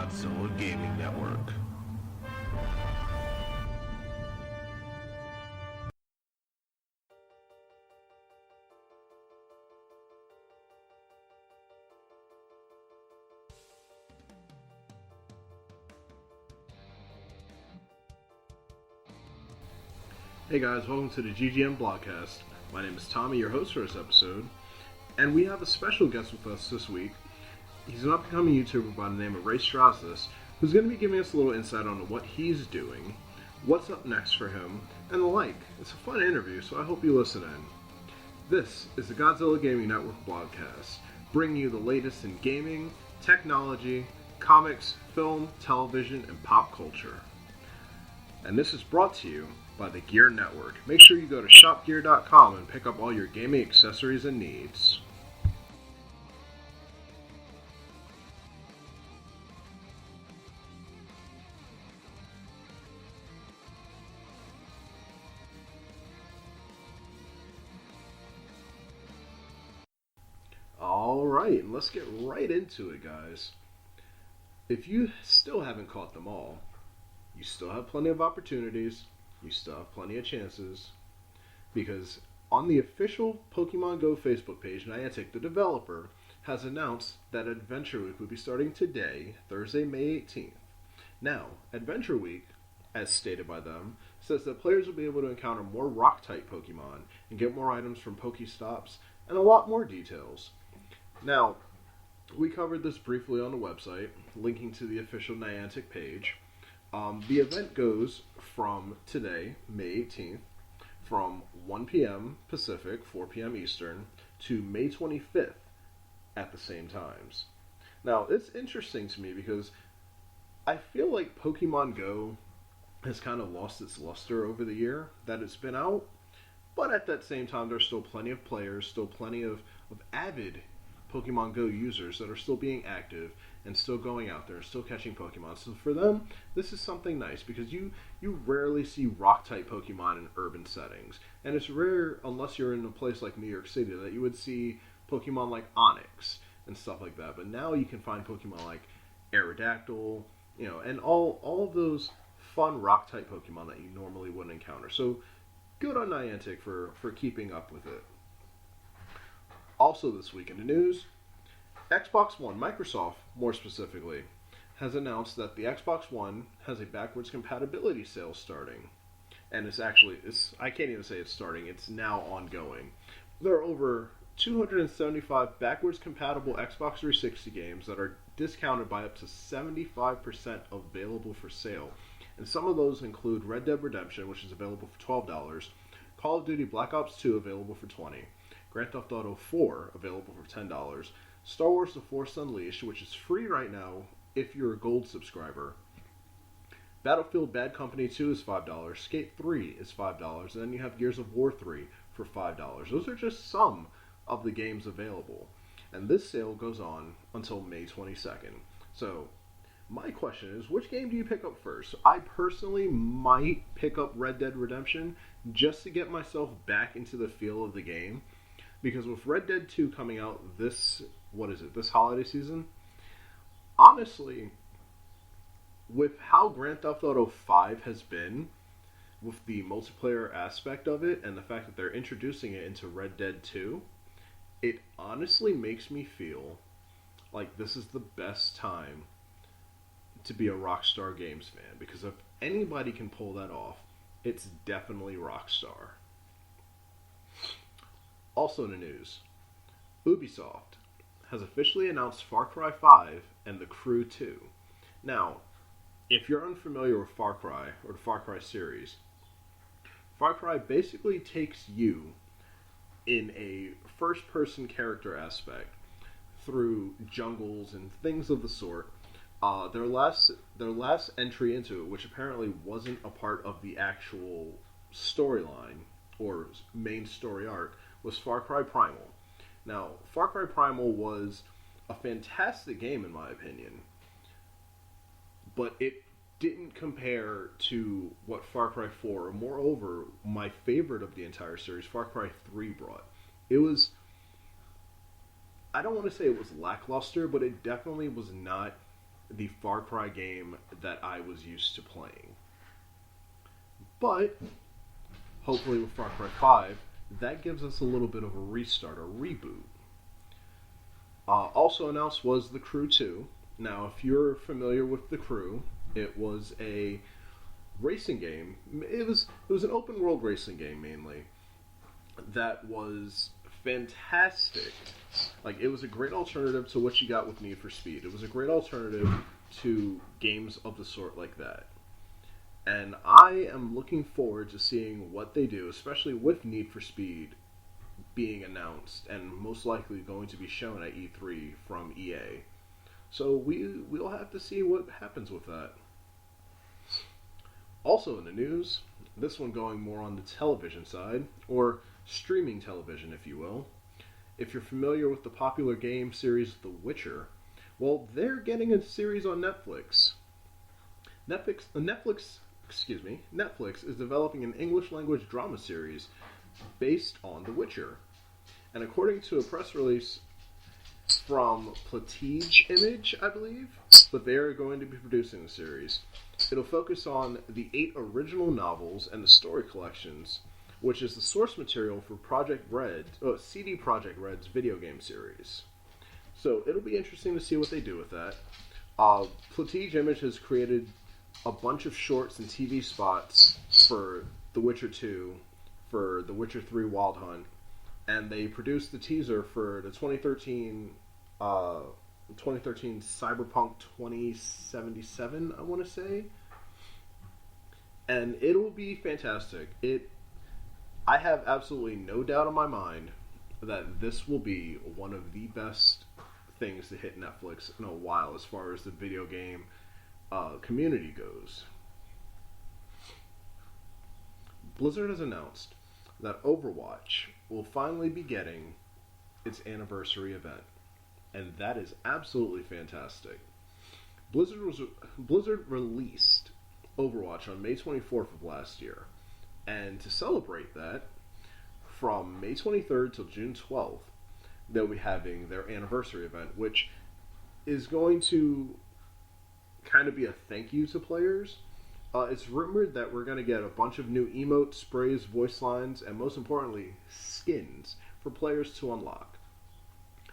Godzilla Gaming Network. Hey guys, welcome to the GGN Blogcast. My name is Tommy, your host for this episode, and we have a special guest with us this week. He's an up-and-coming YouTuber by the name of Raymond Strazdas, who's going to be giving us a little insight on what he's doing, what's up next for him, and the like. It's a fun interview, so I hope you listen in. This is the Godzilla Gaming Network Blogcast, bringing you the latest in gaming, technology, comics, film, television, and pop culture. And this is brought to you by the Gear Network. Make sure you go to shopgear.com and pick up all your gaming accessories and needs. Alright, let's get right into it, guys. If you still haven't caught them all, you still have plenty of opportunities, you still have plenty of chances, because on the official Pokemon Go Facebook page, Niantic, the developer, has announced that Adventure Week will be starting today, Thursday, May 18th. Now, Adventure Week, as stated by them, says that players will be able to encounter more Rock-type Pokemon and get more items from Pokestops and a lot more details. Now, we covered this briefly on the website, linking to the official Niantic page. The event goes from today, May 18th, from 1 p.m. Pacific, 4 p.m. Eastern, to May 25th at the same times. Now, it's interesting to me because I feel like Pokemon Go has kind of lost its luster over the year that it's been out, but at that same time, there's still plenty of players, still plenty of avid Pokemon Go users that are still being active and still going out there and still catching Pokemon. So for them, this is something nice because you rarely see Rock-type Pokemon in urban settings. And it's rare, unless you're in a place like New York City, that you would see Pokemon like Onix and stuff like that. But now you can find Pokemon like Aerodactyl, and all of those fun Rock-type Pokemon that you normally wouldn't encounter. So good on Niantic for keeping up with it. Also this week in the news, Xbox One, Microsoft more specifically, has announced that the Xbox One has a backwards compatibility sale starting. And I can't even say it's starting, it's now ongoing. There are over 275 backwards compatible Xbox 360 games that are discounted by up to 75% available for sale. And some of those include Red Dead Redemption, which is available for $12, Call of Duty Black Ops 2 available for $20, Grand Theft Auto 4 available for $10, Star Wars The Force Unleashed, which is free right now if you're a gold subscriber. Battlefield Bad Company 2 is $5, Skate 3 is $5, and then you have Gears of War 3 for $5. Those are just some of the games available. And this sale goes on until May 22nd. So, my question is, which game do you pick up first? I personally might pick up Red Dead Redemption just to get myself back into the feel of the game. Because with Red Dead 2 coming out this holiday season, honestly, with how Grand Theft Auto 5 has been, with the multiplayer aspect of it, and the fact that they're introducing it into Red Dead 2, it honestly makes me feel like this is the best time to be a Rockstar Games fan. Because if anybody can pull that off, it's definitely Rockstar. Also in the news, Ubisoft has officially announced Far Cry 5 and The Crew 2. Now, if you're unfamiliar with Far Cry, or the Far Cry series, Far Cry basically takes you in a first-person character aspect through jungles and things of the sort. Their last entry into it, which apparently wasn't a part of the actual storyline or main story arc, was Far Cry Primal. Now, Far Cry Primal was a fantastic game in my opinion, but it didn't compare to what Far Cry 4, or moreover, my favorite of the entire series, Far Cry 3 brought. It was, I don't want to say it was lackluster, but it definitely was not the Far Cry game that I was used to playing. But hopefully with Far Cry 5, that gives us a little bit of a restart, a reboot. Also announced was The Crew 2. Now, if you're familiar with The Crew, it was a racing game. It was an open world racing game mainly that was fantastic. Like, it was a great alternative to what you got with Need for Speed. It was a great alternative to games of the sort like that. And I am looking forward to seeing what they do, especially with Need for Speed being announced and most likely going to be shown at E3 from EA. So we'll have to see what happens with that. Also in the news, this one going more on the television side, or streaming television if you will. If you're familiar with the popular game series The Witcher, well, they're getting a series on Netflix. Netflix is developing an English language drama series based on The Witcher. And according to a press release from Platige Image, I believe, but they are going to be producing the series. It'll focus on the 8 original novels and the story collections, which is the source material for CD Projekt Red's video game series. So it'll be interesting to see what they do with that. Platige Image has created a bunch of shorts and TV spots for The Witcher 2, for The Witcher 3 Wild Hunt, and they produced the teaser for the 2013 Cyberpunk 2077, I want to say. And it'll be fantastic. I have absolutely no doubt in my mind that this will be one of the best things to hit Netflix in a while as far as the video game community goes. Blizzard has announced that Overwatch will finally be getting its anniversary event, and that is absolutely fantastic. Blizzard released Overwatch on May 24th of last year, and to celebrate that, from May 23rd till June 12th, they'll be having their anniversary event, which is going to kind of be a thank you to players. It's rumored that we're going to get a bunch of new emotes, sprays, voice lines, and most importantly, skins for players to unlock.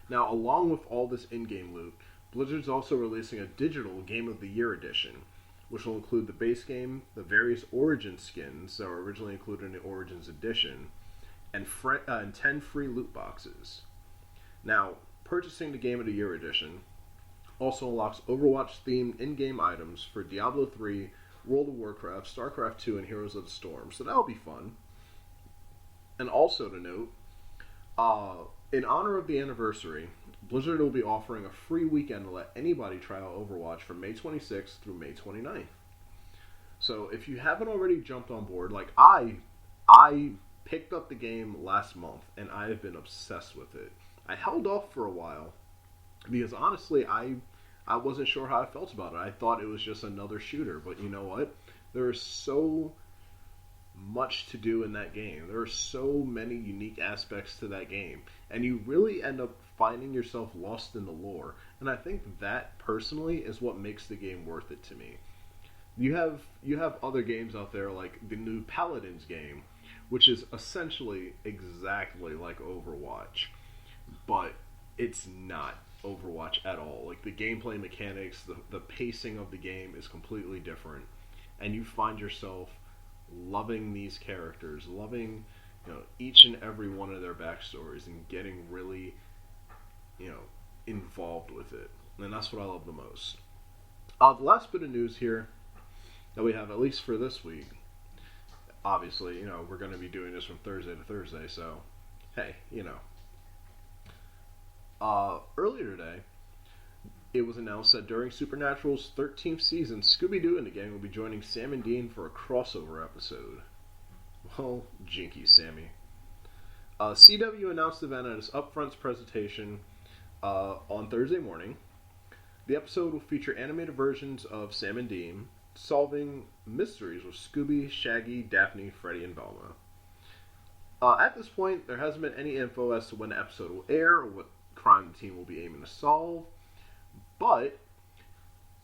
Now, along with all this in-game loot, Blizzard's also releasing a digital Game of the Year edition, which will include the base game, the various Origin skins that were originally included in the Origins edition, and 10 free loot boxes. Now, purchasing the Game of the Year edition also unlocks Overwatch-themed in-game items for Diablo 3, World of Warcraft, StarCraft 2, and Heroes of the Storm, so that'll be fun. And also to note, in honor of the anniversary, Blizzard will be offering a free weekend to let anybody try out Overwatch from May 26th through May 29th. So if you haven't already jumped on board, like I picked up the game last month and I have been obsessed with it. I held off for a while because honestly I wasn't sure how I felt about it. I thought it was just another shooter, but you know what? There is so much to do in that game. There are so many unique aspects to that game, and you really end up finding yourself lost in the lore. And I think that personally is what makes the game worth it to me. You have other games out there like the new Paladins game, which is essentially exactly like Overwatch, but it's not Overwatch at all. Like the gameplay mechanics, the pacing of the game is completely different, and you find yourself loving these characters, loving each and every one of their backstories, and getting really involved with it. And that's what I love the most. The last bit of news here that we have, at least for this week, obviously, we're going to be doing this from Thursday to Thursday, so hey, earlier today, it was announced that during Supernatural's 13th season, Scooby-Doo and the gang will be joining Sam and Dean for a crossover episode. Well, jinky Sammy. CW announced the event at its Upfronts presentation on Thursday morning. The episode will feature animated versions of Sam and Dean solving mysteries with Scooby, Shaggy, Daphne, Freddy, and Velma. At this point, there hasn't been any info as to when the episode will air or what crime the team will be aiming to solve, but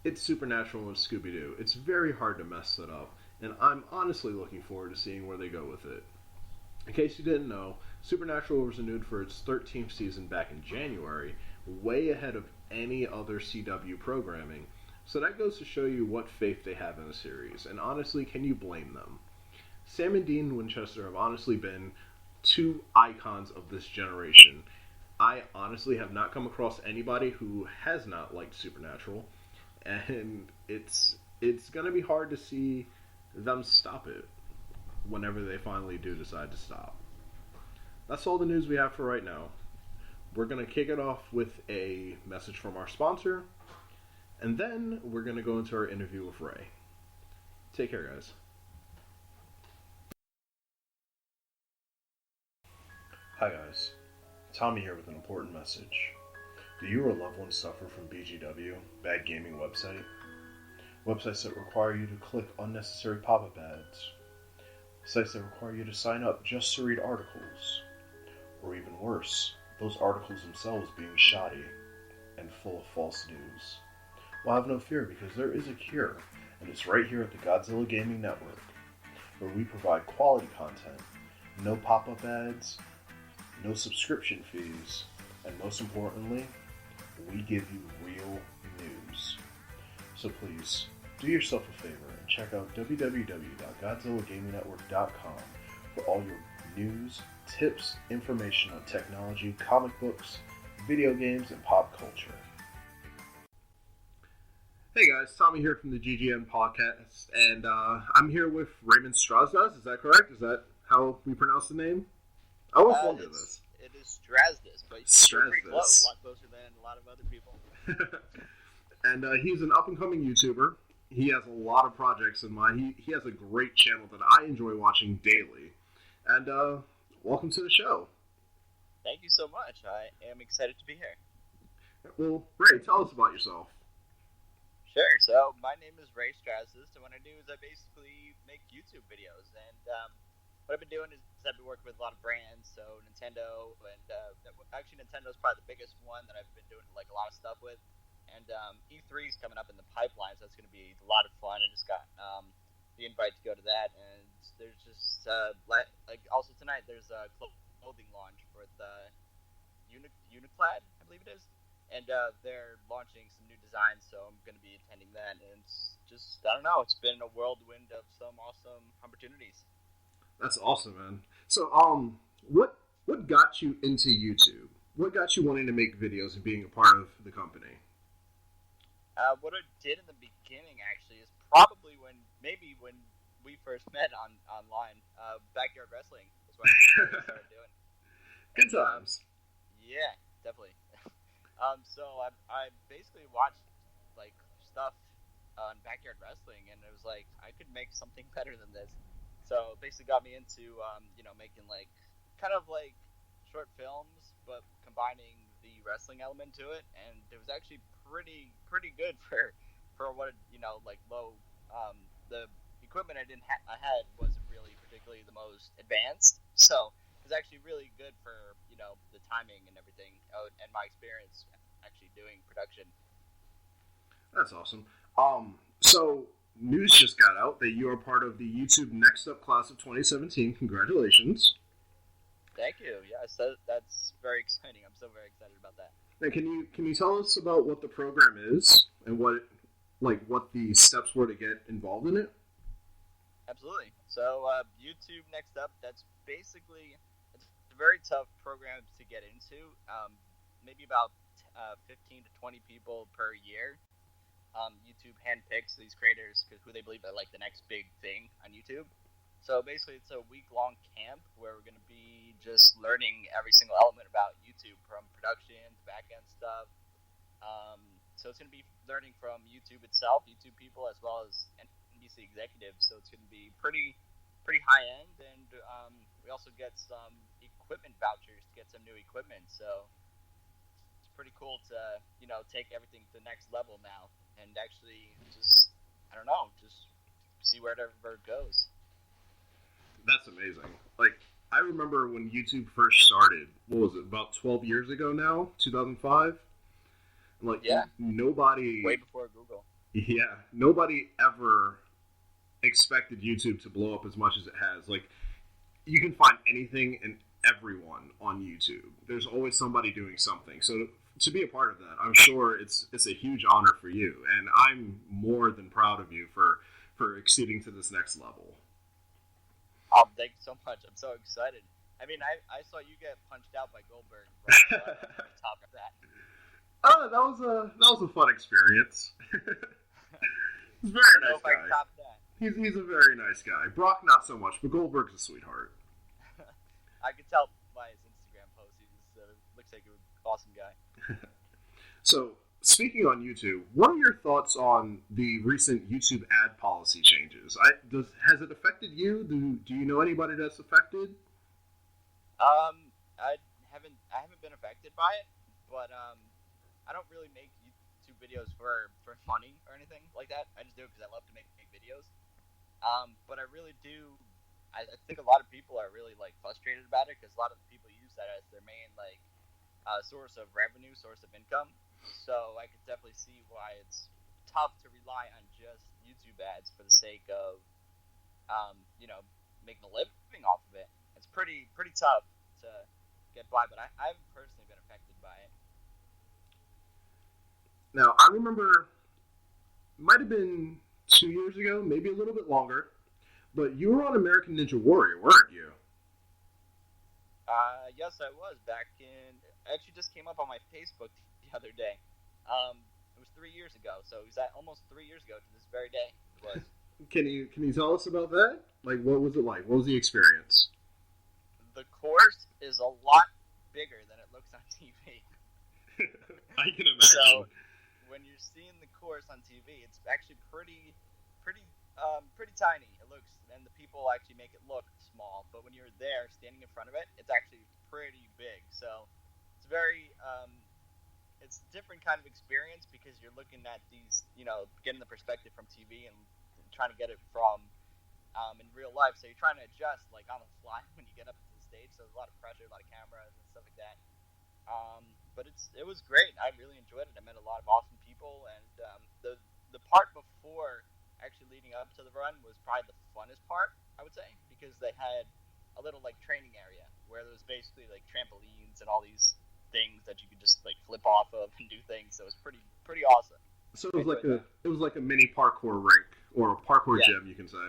it's Supernatural and Scooby-Doo. It's very hard to mess it up, and I'm honestly looking forward to seeing where they go with it. In case you didn't know, Supernatural was renewed for its 13th season back in January, way ahead of any other CW programming. So that goes to show you what faith they have in the series, and honestly, can you blame them? Sam and Dean Winchester have honestly been two icons of this generation. I honestly have not come across anybody who has not liked Supernatural, and it's gonna be hard to see them stop it whenever they finally do decide to stop. That's all the news we have for right now. We're gonna kick it off with a message from our sponsor, and then we're gonna go into our interview with Ray. Take care, guys. Hi guys, Tommy here with an important message. Do you or loved ones suffer from BGW, bad gaming website? Websites that require you to click unnecessary pop-up ads. Sites that require you to sign up just to read articles. Or even worse, those articles themselves being shoddy and full of false news. Well, have no fear because there is a cure, and it's right here at the Godzilla Gaming Network, where we provide quality content, no pop-up ads, no subscription fees, and most importantly, we give you real news. So please, do yourself a favor and check out www.godzillagamingnetwork.com for all your news, tips, information on technology, comic books, video games, and pop culture. Hey guys, Tommy here from the GGN Blogcast, and I'm here with Raymond Strazdas. Is that correct? Is that how we pronounce the name? I always wonder this. It is Strazdas, but you're pretty close, a lot closer than a lot of other people. And he's an up-and-coming YouTuber. He has a lot of projects in mind. He has a great channel that I enjoy watching daily. And welcome to the show. Thank you so much. I am excited to be here. Well, Ray, tell us about yourself. Sure. So my name is Ray Strazdas, and what I do is I basically make YouTube videos. And what I've been doing is I've been working with a lot of brands, so Nintendo, and actually Nintendo's probably the biggest one that I've been doing like a lot of stuff with. And E3 is coming up in the pipeline, so it's going to be a lot of fun. I just got the invite to go to that, and there's just like also tonight there's a clothing launch for the Uniclad, I believe it is, and they're launching some new designs, so I'm going to be attending that. And it's just, I don't know, it's been a whirlwind of some awesome opportunities. That's awesome, man. So, what got you into YouTube? What got you wanting to make videos and being a part of the company? What I did in the beginning, actually, is probably when we first met online. Backyard wrestling is what I started doing. Good times. Yeah, definitely. So I basically watched like stuff on backyard wrestling, and it was like I could make something better than this. So it basically got me into making like kind of like short films, but combining the wrestling element to it, and it was actually pretty good for what like low. The equipment I had wasn't really particularly the most advanced, so it was actually really good for the timing and everything, and my experience actually doing production. That's awesome. So news just got out that you are part of the YouTube Next Up class of 2017. Congratulations. Thank you. Yes, that's very exciting. I'm so very excited about that. Now, can you tell us about what the program is and what the steps were to get involved in it? Absolutely. So YouTube Next Up, that's basically it's a very tough program to get into. Maybe about 15 to 20 people per year. YouTube handpicks these creators who they believe are like the next big thing on YouTube. So basically, it's a week-long camp where we're going to be just learning every single element about YouTube, from production to back-end stuff. So it's going to be learning from YouTube itself, YouTube people, as well as NBC executives. So it's going to be pretty high-end, and we also get some equipment vouchers to get some new equipment. So it's pretty cool to take everything to the next level now, and actually just see wherever it goes. That's amazing. Like, I remember when YouTube first started, what was it, about 12 years ago now? 2005? Like, yeah. Nobody... Way before Google. Yeah, nobody ever expected YouTube to blow up as much as it has. Like, you can find anything and everyone on YouTube. There's always somebody doing something. So to be a part of that, I'm sure it's a huge honor for you, and I'm more than proud of you for exceeding to this next level. Oh, thank you so much. I'm so excited. I mean, I saw you get punched out by Goldberg. Right? So I'm on top of that. Oh, that was a fun experience. He's a very nice guy. I can top that. He's a very nice guy. Brock, not so much, but Goldberg's a sweetheart. I could tell by his Instagram post. He just looks like an awesome guy. So, speaking on YouTube, what are your thoughts on the recent YouTube ad policy changes? Has it affected you? Do you know anybody that's affected? I haven't been affected by it, but I don't really make YouTube videos for money or anything like that. I just do it because I love to make videos. But I really do. I think a lot of people are really like frustrated about it because a lot of people use that as their main like source of revenue, source of income. So I could definitely see why it's tough to rely on just YouTube ads for the sake of making a living off of it. It's pretty tough to get by, but I haven't personally been affected by it. Now, I remember, it might have been 2 years ago, maybe a little bit longer, but you were on American Ninja Warrior, weren't you? Yes, I was back in. Actually, just came up on my Facebook the other day. It was 3 years ago, so it was almost 3 years ago to this very day. It was. Can you tell us about that? Like, what was it like? What was the experience? The course is a lot bigger than it looks on TV. I can imagine. So, when you're seeing the course on TV, it's actually pretty tiny. It looks, and the people actually make it look small. But when you're there, standing in front of it, it's actually pretty big. So, it's very, it's a different kind of experience because you're looking at these, getting the perspective from TV and trying to get it from in real life. So you're trying to adjust like on the fly when you get up to the stage. So there's a lot of pressure, a lot of cameras and stuff like that. But it was great. I really enjoyed it. I met a lot of awesome people, and the part before actually leading up to the run was probably the funnest part, I would say, because they had a little like training area where there was basically like trampolines and all these things that you could just like flip off of and do things. So it was pretty awesome. So it was like a mini parkour rink or a parkour gym, you can say.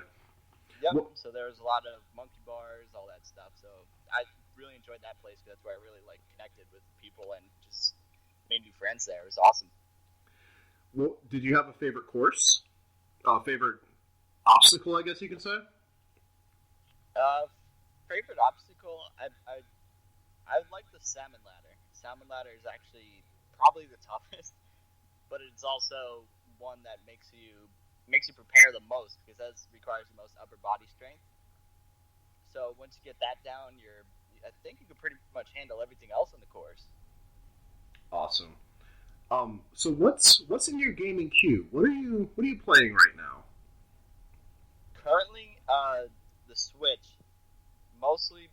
Yep. Well, so there was a lot of monkey bars, all that stuff. So I really enjoyed that place because that's where I really like connected with people and just made new friends there. It was awesome. Well, did you have a favorite course? Favorite obstacle, I guess you can say? Favorite obstacle? I like the salmon ladder. Salmon ladder is actually probably the toughest, but it's also one that makes you prepare the most because that requires the most upper body strength. So once you get that down, I think you can pretty much handle everything else in the course. Awesome. So what's in your gaming queue? What are you playing right now? Currently, the Switch, mostly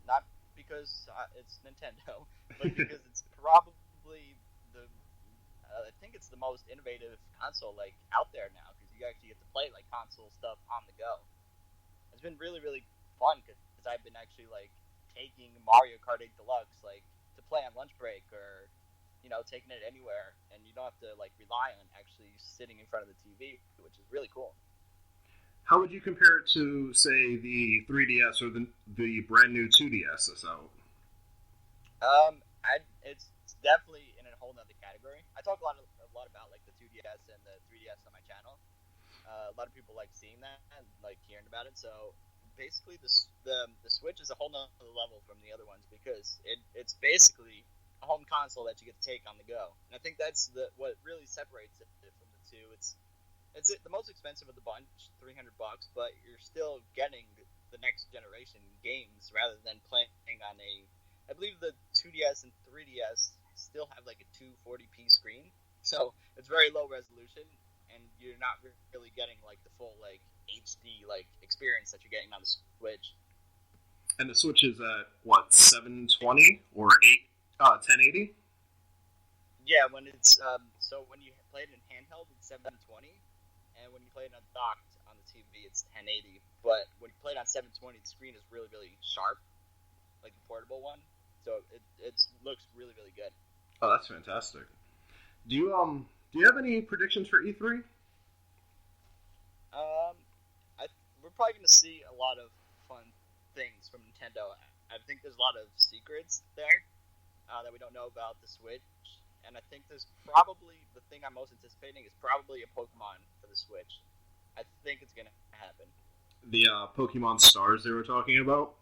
not because it's Nintendo, but because it's probably I think it's the most innovative console like out there now because you actually get to play like console stuff on the go. It's been really really fun because I've been actually like taking Mario Kart 8 Deluxe like to play on lunch break or taking it anywhere, and you don't have to like rely on actually sitting in front of the TV, which is really cool. How would you compare it to, say, the 3DS or the brand new 2DS that's out? It's definitely in a whole nother category. I talk a lot about like the 2DS and the 3DS on my channel. A lot of people like seeing that and like hearing about it. So basically, the Switch is a whole nother level from the other ones because it's basically a home console that you get to take on the go. And I think that's what really separates it from the two. It's the most expensive of the bunch, $300, but you're still getting the next generation games rather than playing on I believe the 2DS and 3DS still have like a 240p screen, so it's very low resolution, and you're not really getting like the full like HD like experience that you're getting on the Switch. And the Switch is at what, 720 or 1080? Yeah, when it's when you play it in handheld handheld, it's 720, and when you play it on docked on the TV, it's 1080. But when you play it on 720, the screen is really, really sharp, like the portable one. So it looks really, really good. Oh, that's fantastic. Do you have any predictions for E3? We're probably going to see a lot of fun things from Nintendo. I think there's a lot of secrets there that we don't know about the Switch. And I think there's probably, the thing I'm most anticipating is probably a Pokemon for the Switch. I think it's going to happen. The Pokemon Stars they were talking about?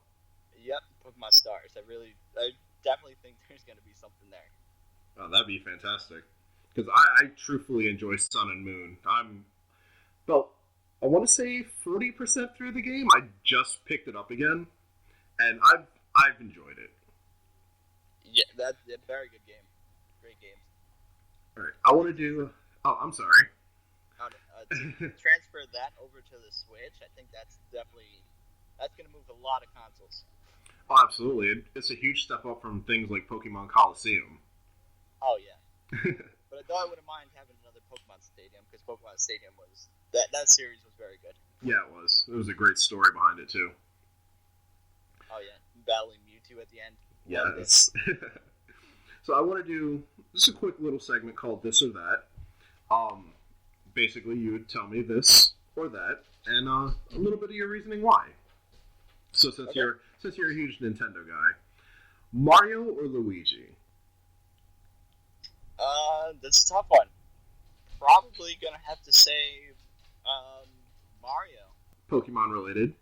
Yep, Pokemon Stars. I definitely think there's going to be something there. Oh, that'd be fantastic. Because I truthfully enjoy Sun and Moon. I want to say 40% through the game. I just picked it up again, and I've enjoyed it. Yeah, that's a very good game. Great game. All right, I want to do. Oh, I'm sorry. To transfer that over to the Switch, I think that's going to move a lot of consoles. Oh, absolutely. It's a huge step up from things like Pokemon Coliseum. Oh, yeah. But I wouldn't mind having another Pokemon Stadium, because Pokemon Stadium was... That series was very good. Yeah, it was. There was a great story behind it, too. Oh, yeah. Battling Mewtwo at the end. Yes. So I want to do just a quick little segment called This or That. Basically, you would tell me this or that, and a little bit of your reasoning why. So since you're a huge Nintendo guy, Mario or Luigi? That's a tough one. Probably gonna have to say Mario. Pokemon related.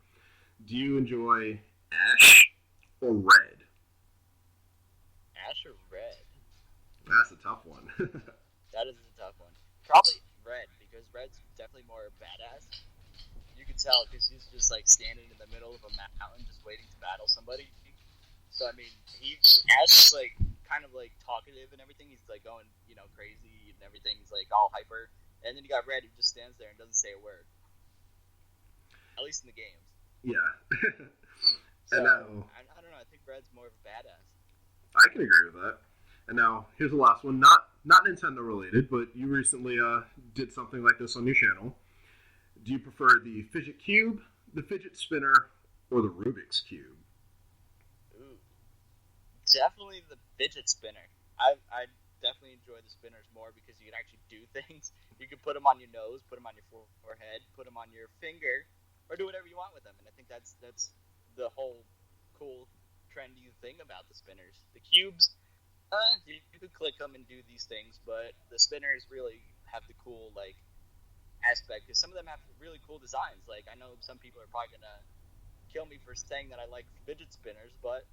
Do you enjoy Ash or Red? Ash or Red? That's a tough one. That is a tough one. Probably Red, because Red's definitely more badass. You can tell because he's just like standing in the middle of a mountain just waiting to battle somebody. So I mean, Ash is like kind of like talkative and everything. He's like going, crazy and everything. He's like all hyper. And then you got Red who just stands there and doesn't say a word. At least in the games. Yeah. So, I don't know. I think Red's more of a badass. I can agree with that. And now, here's the last one. Not Nintendo related, but you recently did something like this on your channel. Do you prefer the fidget cube, the fidget spinner, or the Rubik's Cube? Ooh. Definitely the fidget spinner. I definitely enjoy the spinners more because you can actually do things. You can put them on your nose, put them on your forehead, put them on your finger, or do whatever you want with them. And I think that's the whole cool, trendy thing about the spinners. The cubes, you could click them and do these things, but the spinners really have the cool aspect because some of them have really cool designs. Like I know some people are probably gonna kill me for saying that I like fidget spinners, but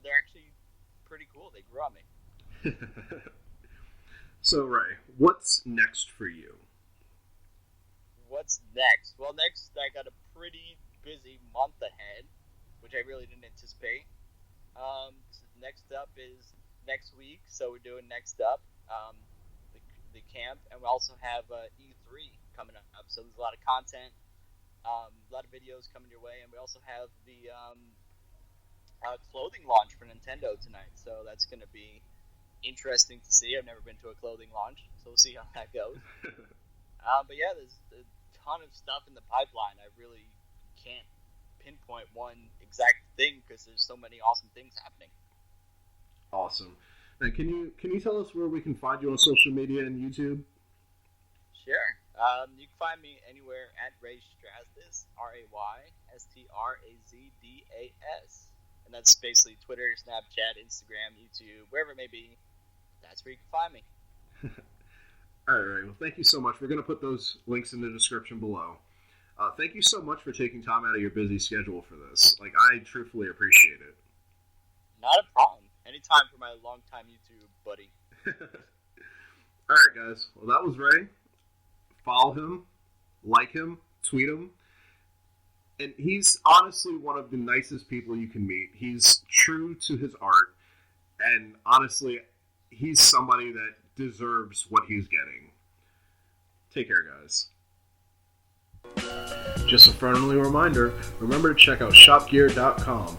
they're actually pretty cool. They grew on me. So, Ray, what's next for you? What's next? Well, next I got a pretty busy month ahead, which I really didn't anticipate. Next up is next week, so we're doing next up the camp, and we also have E3 coming up. So there's a lot of content, a lot of videos coming your way, and we also have the clothing launch for Nintendo tonight. So that's going to be interesting to see. I've never been to a clothing launch, so we'll see how that goes. But yeah, there's a ton of stuff in the pipeline. I really can't pinpoint one exact thing because there's so many awesome things happening. Awesome. Now, can you tell us where we can find you on social media and YouTube? Sure. You can find me anywhere at Ray Strazdas, RayStrazdas, and that's basically Twitter, Snapchat, Instagram, YouTube, wherever it may be. That's where you can find me. All right. Well, thank you so much. We're going to put those links in the description below. Thank you so much for taking time out of your busy schedule for this. I truthfully appreciate it. Not a problem. Anytime for my longtime YouTube buddy. All right, guys. Well, that was Ray. Follow him, like him, tweet him. And he's honestly one of the nicest people you can meet. He's true to his art. And honestly, he's somebody that deserves what he's getting. Take care, guys. Just a friendly reminder, remember to check out shopgear.com.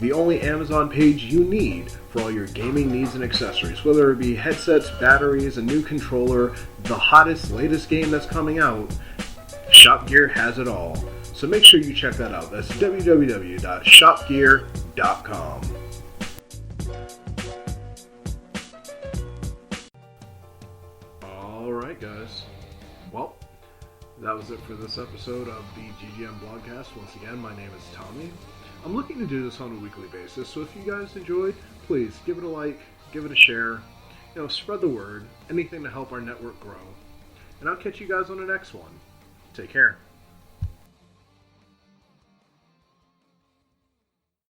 the only Amazon page you need for all your gaming needs and accessories, whether it be headsets, batteries, a new controller, the hottest, latest game that's coming out. Shop Gear has it all. So make sure you check that out. That's www.shopgear.com. Alright guys, well, that was it for this episode of the GGN Blogcast. Once again, my name is Tommy. I'm looking to do this on a weekly basis, so if you guys enjoyed, please give it a like, give it a share, spread the word, anything to help our network grow. And I'll catch you guys on the next one. Take care.